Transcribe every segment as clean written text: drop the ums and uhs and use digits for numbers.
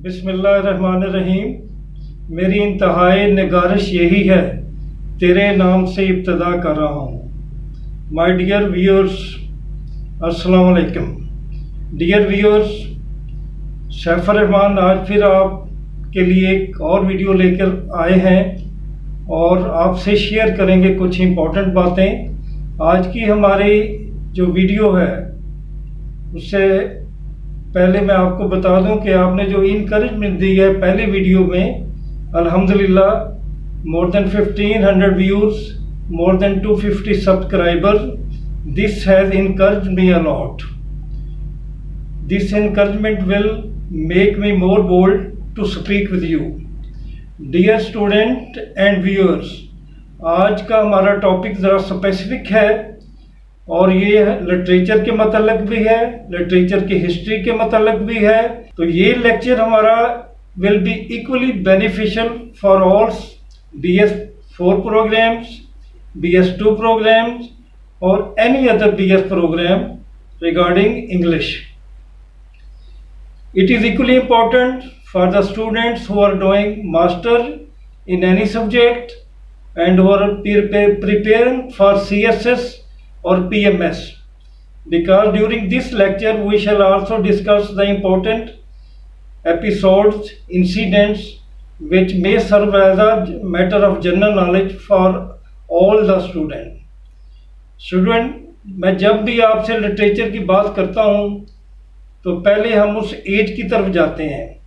बिस्मिल्लाहिर्रहमानिर्रहीम। मेरी इंतहाई निगारिश यही है, तेरे नाम से इब्तदा कर रहा हूँ। माय डियर व्यूअर्स, अस्सलाम वालेकुम। डियर व्यूअर्स, सैफर रहमान आज फिर आपके लिए एक और वीडियो लेकर आए हैं और आपसे शेयर करेंगे कुछ इम्पोर्टेंट बातें। आज की हमारी जो वीडियो है उससे पहले मैं आपको बता दूं कि आपने जो इनकरेजमेंट दी है पहली वीडियो में, अल्हम्दुलिल्लाह more than 1500 views, more than 250 subscriber, this has encouraged me a lot. This encouragement will make me more bold to speak with you. Dear student and viewers, आज का हमारा टॉपिक ज़रा स्पेसिफिक है और ये लिटरेचर के मतलब भी है, लिटरेचर की हिस्ट्री के मतलब भी है। तो ये लेक्चर हमारा will be equally beneficial for all BS4 programmes, BS2 programmes और any other BS programme regarding English. It is equally important for the students who are doing master in any subject and who are preparing for CSS or PMS, because during this lecture we shall also discuss the important episodes, incidents which may serve as a matter of general knowledge for all the student। मैं जब भी आपसे literature की बात करता हूँ तो पहले हम उस एज की तरफ जाते हैं।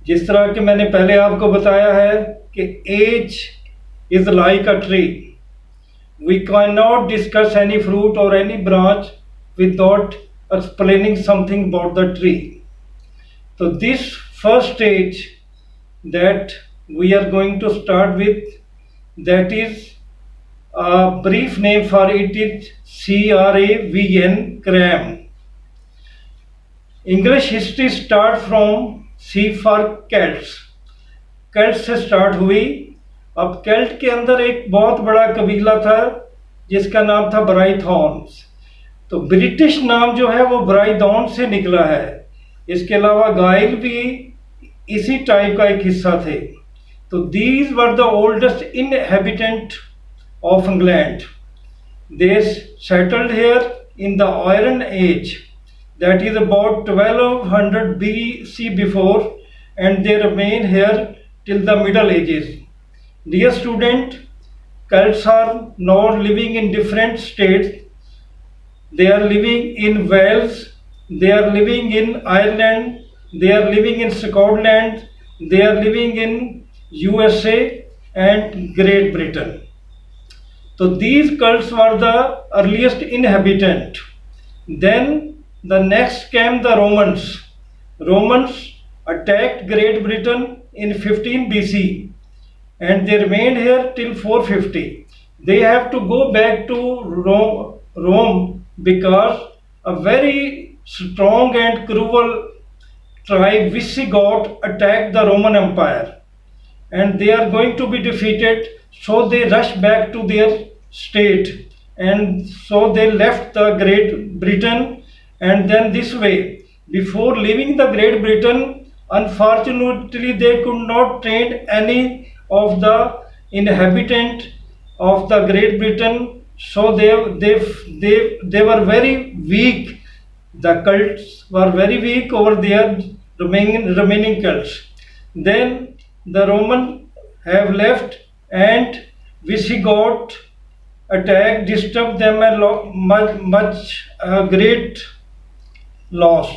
जिस तरह कि मैंने पहले आपको बताया है कि age is like a tree. We can not discuss any fruit और any branch without explaining something about the tree. तो this first stage that we are going to start with, that is a brief name for it is CRAVN, CRAM. English history start from C for Celts। Celts से start हुई। अब केल्ट के अंदर एक बहुत बड़ा कबीला था जिसका नाम था ब्राइथॉन्स। तो ब्रिटिश नाम जो है वो ब्राइथॉन से निकला है। इसके अलावा गाइल भी इसी टाइप का एक हिस्सा थे। तो these were the oldest inhabitant of England. They settled here in the Iron Age, that is about 1200 BC before, and they remain here till the Middle Ages. Dear student, Celts are now living in different states. They are living in Wales, they are living in Ireland, they are living in Scotland, they are living in USA and Great Britain. So these cults were the earliest inhabitant. Then the next came the Romans. Romans attacked Great Britain in 15 BC and they remained here till 450. They have to go back to Rome because a very strong and cruel tribe Visigoth attacked the Roman Empire and they are going to be defeated. So they rushed back to their state and so they left the Great Britain. And then this way, before leaving the Great Britain, unfortunately they could not train any of the inhabitant of the Great Britain. So they were very weak. The cults were very weak over their remaining cults. Then the Roman have left and Visigoth attack disturbed them a great loss.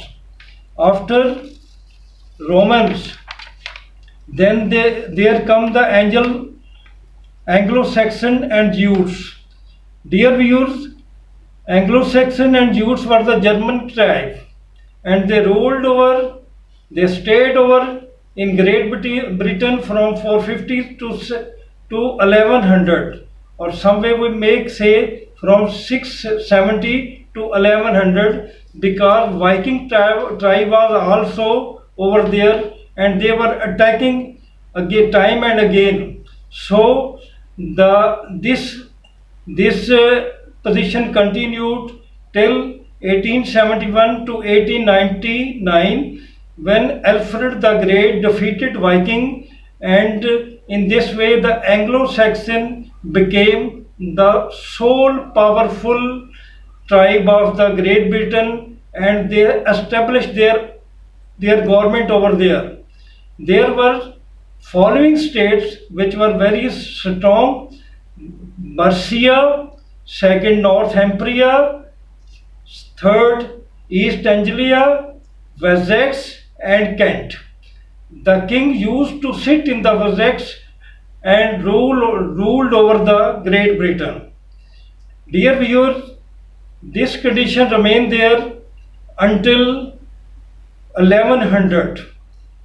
After Romans, then there come the Anglo-Saxon and Jutes. Dear viewers, Anglo-Saxon and Jutes were the German tribe and they ruled over, they stayed over in Great Britain from 450 to 1100, or some way we make say from 670 to 1100, because Viking tribe was also over there and they were attacking again time and again. So this position continued till 1871 to 1899. when Alfred the Great defeated Viking, and in this way the Anglo-Saxon became the sole powerful tribe of the Great Britain, and they established their government over there. There were following states which were very strong: Mercia, second Northumbria, third East Anglia, Wessex, and Kent. The king used to sit in the Wessex and ruled over the Great Britain. Dear viewers, this condition remained there until 1100.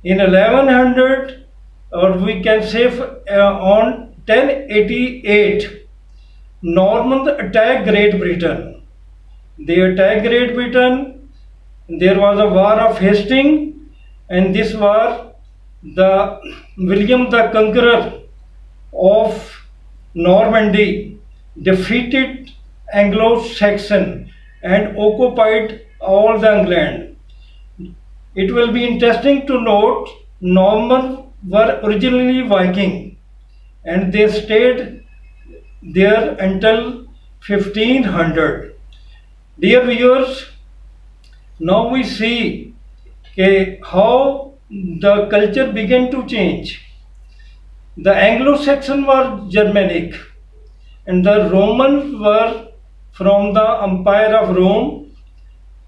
In 1100, or we can say on 1088, Normans attacked Great Britain. They attacked Great Britain. There was a war of Hastings, and this war, the William the Conqueror of Normandy defeated Anglo-Saxon and occupied all the England. It will be interesting to note Normans were originally Viking, and they stayed there until 1500. Dear viewers, now we see how the culture began to change. The Anglo-Saxon were Germanic, and the Romans were from the Empire of Rome.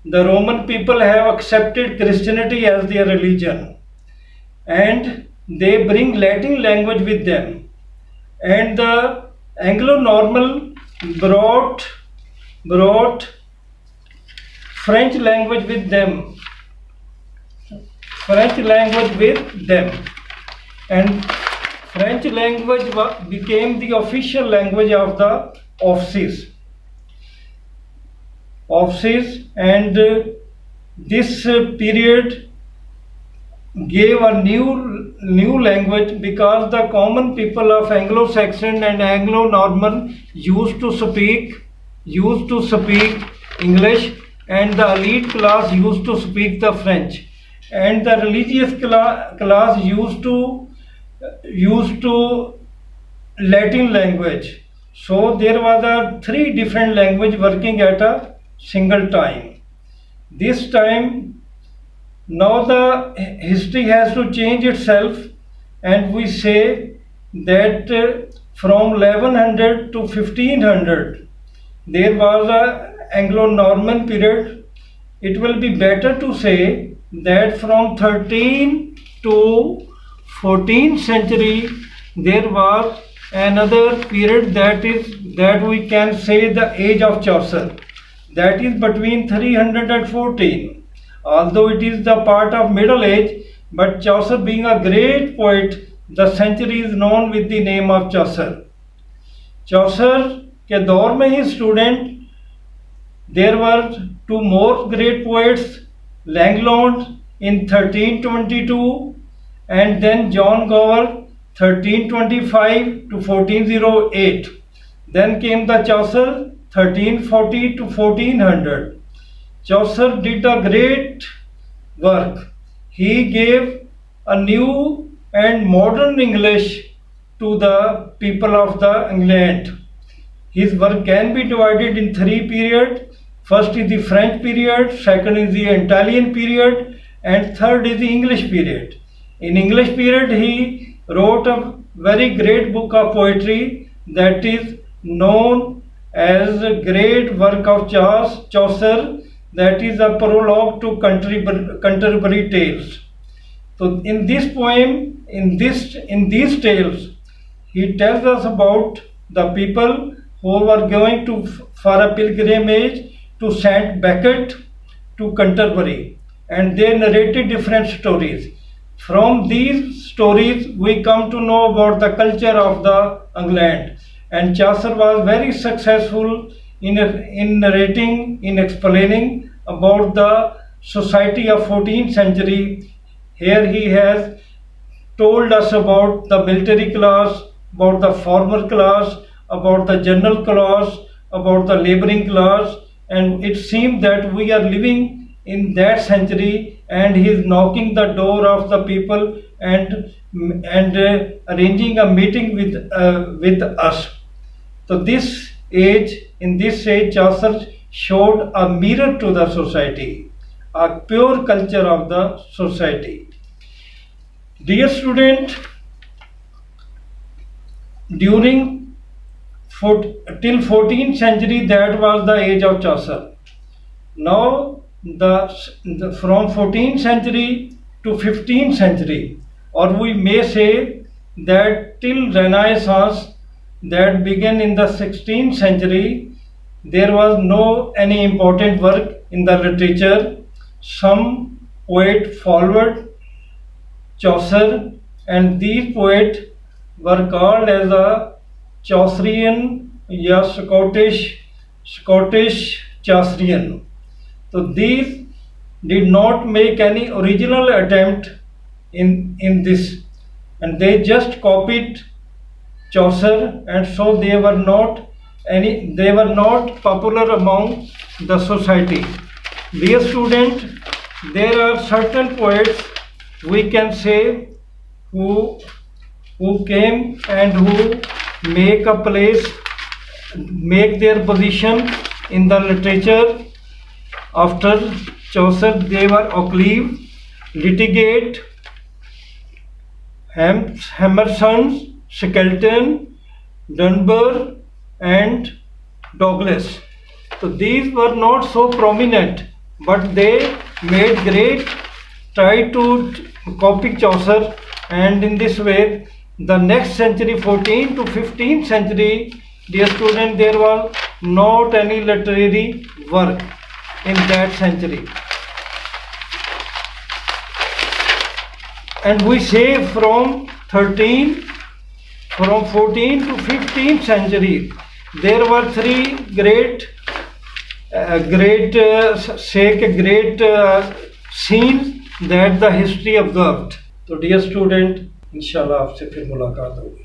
The Roman people have accepted Christianity as their religion, and they bring Latin language with them. And the Anglo-Norman brought French language with them. And French language became the official language of the offices. And this period gave a new language, because the common people of Anglo-Saxon and Anglo-Norman used to speak English, and the elite class used to speak the French, and the religious class used to Latin language. So there was three different language working at a single time. This time, now the history has to change itself, and we say that from 1100 to 1500 there was a Anglo-Norman period. It will be better to say that from 13th to 14th century there was another period, that we can say the age of Chaucer, that is between 300 and 14. Although it is the part of Middle Age, but Chaucer being a great poet, the century is known with the name of Chaucer. Chaucer के दौर में ही student, there were two more great poets, Langland in 1322, and then John Gower 1325 to 1408. Then came the Chaucer 1340 to 1400. Chaucer did a great work. He gave a new and modern English to the people of the England. His work can be divided in three periods. First is the French period, second is the Italian period, and third is the English period. In English period, he wrote a very great book of poetry that is known as a great work of Chaucer, that is a prologue to Canterbury Tales. So in this poem, in these tales, he tells us about the people who were going for a pilgrimage to St. Becket to Canterbury, and they narrated different stories. From these stories, we come to know about the culture of the England, and Chaucer was very successful in narrating, in explaining about the society of 14th century. Here he has told us about the military class, about the farmer class, about the general class, about the laboring class, and it seems that we are living in that century and he is knocking the door of the people and arranging a meeting with us. So in this age, Chaucer showed a mirror to the society, a pure culture of the society. Dear student, during till 14th century, that was the age of Chaucer. Now from 14th century to 15th century, or we may say that till Renaissance, that began in the 16th century, there was no any important work in the literature. Some poet followed Chaucer, and these poets were called as a Chaucerian or Scottish Chaucerian. So these did not make any original attempt in this, and they just copied Chaucer, and so they were not popular among the society. Dear student, there are certain poets we can say who came and who make their position in the literature after Chaucer. They were Occleve, Litigate, Emerson, Skelton, Dunbar, and Douglas. So these were not so prominent, but they made great try to copy Chaucer, and in this way, the next century, 14th to 15th century, dear student, there was not any literary work in that century. And we say from 14th to 15th century, there were three great scenes that the history observed. तो dear student, इंशाल्लाह आपसे फिर मुलाकात होगी.